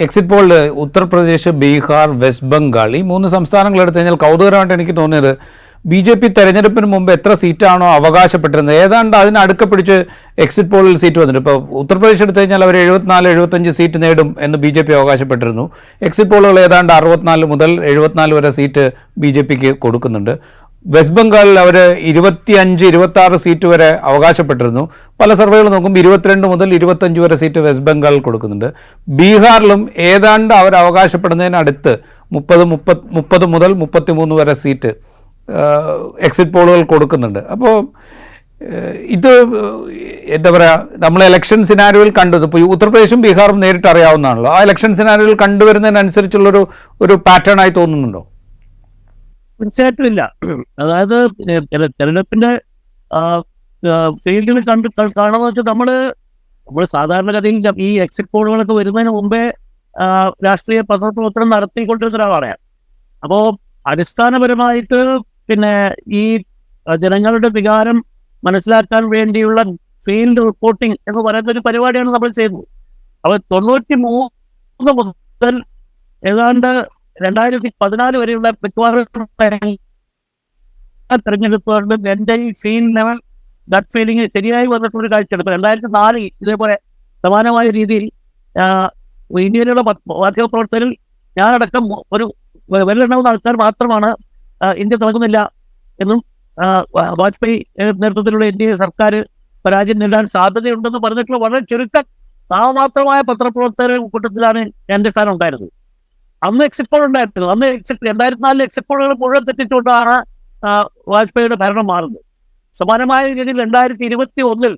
Exit പോളിൽ Uttar Pradesh, Bihar, west Bengal ഈ 3 സംസ്ഥാനങ്ങൾ എടുത്തു കഴിഞ്ഞാൽ കൗതുകരമായിട്ട് എനിക്ക് തോന്നിയത് BJP തെരഞ്ഞെടുപ്പിന് മുമ്പ് എത്ര സീറ്റാണോ അവകാശപ്പെട്ടിരുന്നത് ഏതാണ്ട് അതിന് അടുക്ക പിടിച്ച് എക്സിറ്റ് പോളിൽ സീറ്റ് വന്നിട്ട് ഇപ്പോൾ ഉത്തർപ്രദേശ് എടുത്തു കഴിഞ്ഞാൽ അവർ 74-75 സീറ്റ് നേടും എന്ന് BJP അവകാശപ്പെട്ടിരുന്നു. എക്സിറ്റ് പോളുകൾ ഏതാണ്ട് 64 മുതൽ 74 വരെ സീറ്റ് BJPക്ക് കൊടുക്കുന്നുണ്ട്. വെസ്റ്റ് ബംഗാളിൽ അവർ 25-26 സീറ്റ് വരെ അവകാശപ്പെട്ടിരുന്നു. പല സർവേകൾ നോക്കുമ്പോൾ 22 മുതൽ 25 വരെ സീറ്റ് വെസ്റ്റ് ബംഗാളിൽ കൊടുക്കുന്നുണ്ട്. ബീഹാറിലും ഏതാണ്ട് അവർ അവകാശപ്പെടുന്നതിനടുത്ത് 30 മുതൽ 33 വരെ സീറ്റ് എക്സിറ്റ് പോളുകൾ കൊടുക്കുന്നുണ്ട്. അപ്പോൾ ഇത് എന്താ പറയുക, നമ്മൾ ഇലക്ഷൻ സിനാരിയോയിൽ കണ്ടത് ഇപ്പോൾ ഉത്തർപ്രദേശും ബീഹാറും നേരിട്ട് അറിയാവുന്നതാണല്ലോ. ആ ഇലക്ഷൻ സിനാരിയോയിൽ കണ്ടുവരുന്നതിനനുസരിച്ചുള്ളൊരു പാറ്റേൺ ആയി തോന്നുന്നുണ്ടോ? തീർച്ചയായിട്ടും ഇല്ല. അതായത് തെരഞ്ഞെടുപ്പിന്റെ ഫീൽഡിൽ കാണുന്ന വെച്ചാൽ നമ്മൾ സാധാരണഗതിയിൽ ഈ എക്സിറ്റ് പോളുകളൊക്കെ വരുന്നതിന് മുമ്പേ രാഷ്ട്രീയ പത്രപ്രവർത്തനം നടത്തിക്കൊണ്ടിരുന്ന ഒരാളാണ്. അപ്പോൾ അടിസ്ഥാനപരമായിട്ട് ഈ ജനങ്ങളുടെ വികാരം മനസ്സിലാക്കാൻ വേണ്ടിയുള്ള ഫീൽഡ് റിപ്പോർട്ടിംഗ് എന്ന് പറയുന്ന ഒരു പരിപാടിയാണ് നമ്മൾ ചെയ്യുന്നത്. അപ്പോൾ 93 മുതൽ ഏതാണ്ട് 2014 വരെയുള്ള തെരഞ്ഞെടുപ്പുകളിലും എൻ്റെ ഈ ഗട്ട് ഫീലിംഗ് ശരിയായി വന്നിട്ടുള്ളൊരു കാഴ്ചയെടുപ്പ് 2004 ഇതേപോലെ സമാനമായ രീതിയിൽ ഇന്ത്യയിലുള്ള മാധ്യമപ്രവർത്തകരിൽ ഞാനടക്കം ഒരു വിരലെണ്ണാവുന്ന ആൾക്കാർ മാത്രമാണ് ഇന്ത്യ തുടങ്ങുന്നില്ല എന്നും വാജ്പേയി നേതൃത്വത്തിലുള്ള ഇന്ത്യ സർക്കാർ പരാജയം നേടാൻ സാധ്യതയുണ്ടെന്ന് പറഞ്ഞിട്ടുള്ള വളരെ ചുരുക്കം നാമമാത്രമായ പത്രപ്രവർത്തകരുടെ കൂട്ടത്തിലാണ് എൻ്റെ സ്ഥാനം ഉണ്ടായിരുന്നത്. അന്ന് എക്സിറ്റ് പോൾ ഉണ്ടായിരുന്നു. അന്ന് 2004 എക്സിറ്റ് പോളുകൾ മുഴുവൻ തെറ്റിച്ചുകൊണ്ടാണ് വാജ്പേയിയുടെ ഭരണം മാറുന്നത്. സമാനമായ രീതിയിൽ 2021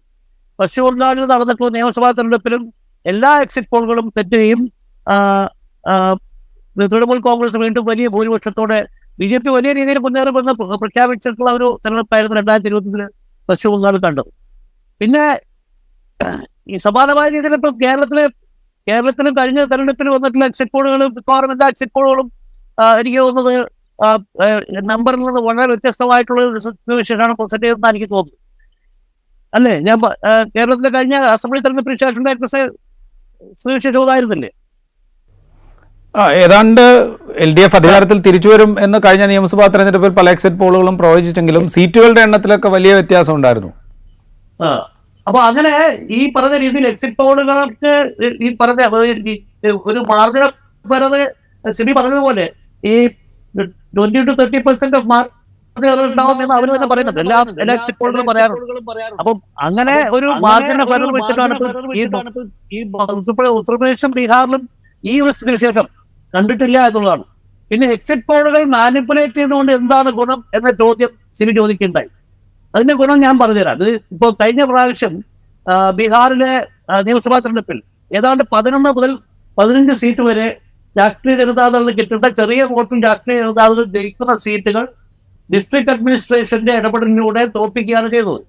പശ്ചിമ ബംഗാളിൽ നടന്നിട്ടുള്ള നിയമസഭാ തെരഞ്ഞെടുപ്പിലും എല്ലാ എക്സിറ്റ് പോളുകളും തെറ്റുകയും തൃണമൂൽ കോൺഗ്രസ് വീണ്ടും വലിയ ഭൂരിപക്ഷത്തോടെ BJP വലിയ രീതിയിൽ മുന്നേറുമെന്ന് പ്രഖ്യാപിച്ചിട്ടുള്ള ഒരു തെരഞ്ഞെടുപ്പായിരുന്നു 2021 പശ്ചിമ ബംഗാളിൽ കണ്ടത്. പിന്നെ ഈ സമാനമായ രീതിയിൽ ഇപ്പോൾ കേരളത്തിലും കഴിഞ്ഞ തെരഞ്ഞെടുപ്പിൽ വന്നിട്ടുള്ള എക്സിറ്റ് പോളുകളും മിക്കവാറും എല്ലാ എക്സിറ്റ് പോളുകളും എനിക്ക് തോന്നുന്നത് നമ്പറിൽ നിന്ന് വളരെ വ്യത്യസ്തമായിട്ടുള്ള വിശേഷമാണ് പ്രസന്റ് ചെയ്തതെന്ന് എനിക്ക് തോന്നുന്നു. അല്ലേ? ഞാൻ കേരളത്തിലെ കഴിഞ്ഞ അസംബ്ലി തെരഞ്ഞെടുപ്പിന് ശേഷം സുവിശേഷമായിരുന്നില്ലേ? ഏതാണ്ട് LDF അധികാരത്തിൽ തിരിച്ചു വരും എന്ന് കഴിഞ്ഞ നിയമസഭാ തെരഞ്ഞെടുപ്പിൽ പല എക്സിറ്റ് പോളുകളും പ്രവചിച്ചെങ്കിലും സീറ്റുകളുടെ എണ്ണത്തിലൊക്കെ വലിയ വ്യത്യാസം ഉണ്ടായിരുന്നു. അപ്പൊ അങ്ങനെ ഈ പറഞ്ഞ രീതിയിൽ എക്സിറ്റ് പോളുകൾക്ക് ഈ പറഞ്ഞ ഒരു മാർജിനൽ സിബി പറഞ്ഞതുപോലെ ഈ 20-30% ഓഫ് മാർജിനുകൾ ഉണ്ടാവും എന്ന് അവർ തന്നെ പറയുന്നുണ്ട്. എല്ലാ എക്സിറ്റ് പോളുകളും പറയാറുണ്ട്. അപ്പം അങ്ങനെ ഒരു മാർജിന ഫലം വെച്ചിട്ടാണ് ഈ ഉത്തർപ്രദേശും ബീഹാറിലും ഈ ഒരു സ്ഥിതിവിശേഷം കണ്ടിട്ടില്ല എന്നുള്ളതാണ്. പിന്നെ എക്സിറ്റ് പോളുകൾ മാനിപ്പുലേറ്റ് ചെയ്തുകൊണ്ട് എന്താണ് ഗുണം എന്ന ചോദ്യം സിബി ചോദിക്കുകയുണ്ടായി. അതിന്റെ ഗുണം ഞാൻ പറഞ്ഞുതരാം. ഇത് ഇപ്പോൾ കഴിഞ്ഞ പ്രാവശ്യം ബീഹാറിലെ നിയമസഭാ തെരഞ്ഞെടുപ്പിൽ ഏതാണ്ട് 11 മുതൽ 15 സീറ്റ് വരെ രാഷ്ട്രീയ ജനതാദളിന് കിട്ടേണ്ട ചെറിയ വോട്ടും രാഷ്ട്രീയ ജനതാദൾ ജയിക്കുന്ന സീറ്റുകൾ ഡിസ്ട്രിക്ട് അഡ്മിനിസ്ട്രേഷന്റെ ഇടപെടലിലൂടെ തോൽപ്പിക്കുകയാണ് ചെയ്തത്.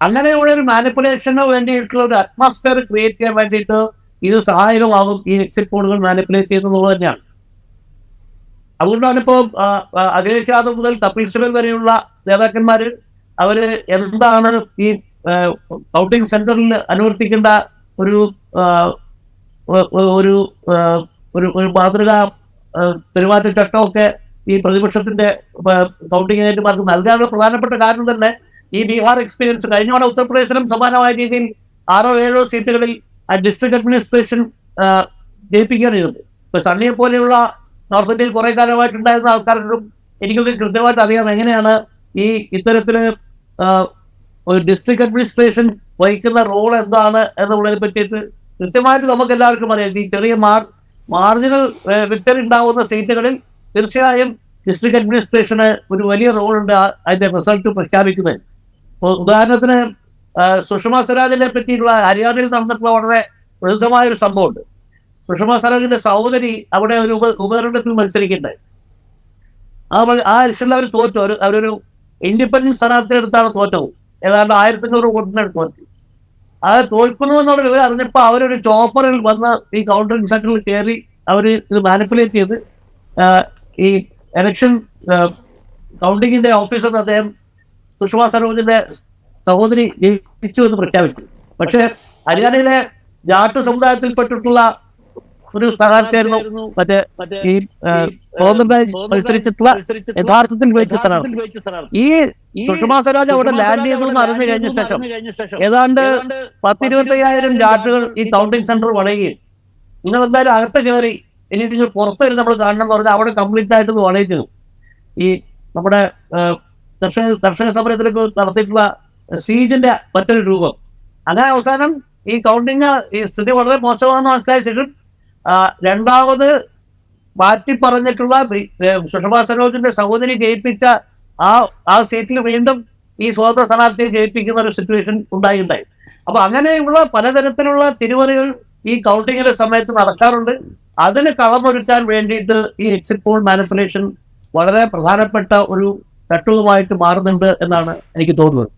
അങ്ങനെയുള്ള ഒരു മാനിപ്പുലേഷന് വേണ്ടിയിട്ടുള്ള ഒരു അറ്റ്മോസ്ഫിയർ ക്രിയേറ്റ് ചെയ്യാൻ വേണ്ടിയിട്ട് ഇത് സഹായകമാകും ഈ എക്സിറ്റ് പോളുകൾ മാനിപ്പുലേറ്റ് ചെയ്യുന്നത് തന്നെയാണ്. അതുകൊണ്ടാണ് ഇപ്പോൾ അഖിലേഷ് യാദവ് മുതൽ കപിൽ സിബൽ വരെയുള്ള നേതാക്കന്മാർ അവര് എന്താണ് ഈ കൗണ്ടിംഗ് സെന്ററിൽ അനുവർത്തിക്കേണ്ട ഒരു ഒരു ഒരു മാതൃക പെരുമാറ്റച്ചട്ടമൊക്കെ ഈ പ്രതിപക്ഷത്തിന്റെ കൗണ്ടിംഗ് ഏജന്റുമാർക്ക് നൽകാനുള്ള പ്രധാനപ്പെട്ട കാരണം തന്നെ ഈ ബീഹാർ എക്സ്പീരിയൻസ്. കഴിഞ്ഞ ഉത്തർപ്രദേശിലും സമാനമായ രീതിയിൽ 6-7 സീറ്റുകളിൽ ഡിസ്ട്രിക്ട് അഡ്മിനിസ്ട്രേഷൻ ജയിപ്പിക്കുകയാണ് ചെയ്തത്. ഇപ്പൊ സണ്ണിയെ പോലെയുള്ള നോർത്ത് ഇന്ത്യയിൽ കുറെ കാലമായിട്ടുണ്ടായിരുന്ന ആൾക്കാർക്കും എനിക്കൊക്കെ കൃത്യമായിട്ട് അറിയാം എങ്ങനെയാണ് ഈ ഇത്തരത്തില് ഒരു ഡിസ്ട്രിക്ട് അഡ്മിനിസ്ട്രേഷൻ വഹിക്കുന്ന റോൾ എന്താണ് എന്നുള്ളതിനെ പറ്റിയിട്ട് കൃത്യമായിട്ട് നമുക്ക് എല്ലാവർക്കും അറിയാം. ഈ ചെറിയ മാർജിനൽ വിക്ടറി ഉണ്ടാവുന്ന സീറ്റുകളിൽ തീർച്ചയായും ഡിസ്ട്രിക്ട് അഡ്മിനിസ്ട്രേഷന് ഒരു വലിയ റോളുണ്ട് അതിന്റെ റിസൾട്ട് പ്രഖ്യാപിക്കുന്നത്. ഉദാഹരണത്തിന് സുഷമ സ്വരാജിനെ പറ്റിയിട്ടുള്ള ഹരിയാനയിൽ നടന്നിട്ടുള്ള വളരെ പ്രസിദ്ധമായ ഒരു സംഭവമുണ്ട്. സുഷമ സ്വരാജിന്റെ സഹോദരി അവിടെ ഒരു ഉപതെരഞ്ഞെടുപ്പിൽ മത്സരിക്കുന്നുണ്ടായി. ആ ഇലക്ഷനിൽ അവർ തോറ്റു. അവരൊരു ഇൻഡിപെൻഡന്റ് സ്ഥാനാർത്ഥിയെടുത്താണ് തോറ്റത്. ഏതാണ്ട് 1500 വോട്ടിനെടുത്ത് തോറ്റു. അത് തോൽക്കുന്നു എന്നുള്ള വിവരം അറിഞ്ഞപ്പോൾ അവരൊരു ചോപ്പറിൽ വന്ന് ഈ കൗണ്ടിംഗ് സെന്ററിൽ കയറി അവർ ഇത് മാനിപ്പുലേറ്റ് ചെയ്ത് ഈ എലക്ഷൻ കൗണ്ടിങ്ങിന്റെ ഓഫീസർ അദ്ദേഹം സുഷമ സ്വരാജിന്റെ സഹോദരി ജയിച്ചു എന്ന് പ്രഖ്യാപിച്ചു. പക്ഷെ ഹരിയാനയിലെ ജാട്ട് സമുദായത്തിൽപ്പെട്ടിട്ടുള്ള ഒരു സ്ഥാനാർത്ഥിയായിരുന്നു മറ്റേ ഈ സ്വതന്ത്രമായി മത്സരിച്ചിട്ടുള്ള യഥാർത്ഥത്തിൽ ജയിച്ച സ്ഥാനാർത്ഥി. ഈ സുഷമാ സ്വരാജ് അവിടെ ലാൻഡ് ചെയ്തെന്ന് അറിഞ്ഞു കഴിഞ്ഞ ശേഷം ഏതാണ്ട് 10-25,000 ചാർട്ടുകൾ ഈ കൗണ്ടിംഗ് സെന്റർ വളയുകയും നിങ്ങൾ എന്തായാലും അകത്ത് കയറി ഇനി നിങ്ങൾ പുറത്ത് വരും നമ്മൾ കാണണം എന്ന് പറഞ്ഞാൽ അവിടെ കംപ്ലീറ്റ് ആയിട്ട് വളയിച്ചു. ഈ നമ്മുടെ കർഷക സമരത്തിലേക്ക് നടത്തിയിട്ടുള്ള സീജിന്റെ മറ്റൊരു രൂപം. അങ്ങനെ അവസാനം ഈ കൗണ്ടിങ് ഈ സ്ഥിതി വളരെ മോശമാണെന്ന് മനസ്സിലായ ശേഷം രണ്ടാമത് മാറ്റി പറഞ്ഞിട്ടുള്ള സുഷമാ സ്വരാജിന്റെ സഹോദരി ജയിപ്പിച്ച ആ സീറ്റിൽ വീണ്ടും ഈ സ്വതന്ത്ര സ്ഥാനാർത്ഥിയെ ജയിപ്പിക്കുന്ന ഒരു സിറ്റുവേഷൻ ഉണ്ടായി. അപ്പൊ അങ്ങനെയുള്ള പലതരത്തിലുള്ള തിരിമറികൾ ഈ കൗണ്ടിങ്ങിന്റെ സമയത്ത് നടക്കാറുണ്ട്. അതിന് കളമൊരുക്കാൻ വേണ്ടിയിട്ട് ഈ എക്സിറ്റ് പോൾ മാനിപ്പുലേഷൻ വളരെ പ്രധാനപ്പെട്ട ഒരു ഘട്ടവുമായിട്ട് മാറുന്നുണ്ട് എന്നാണ് എനിക്ക് തോന്നുന്നത്.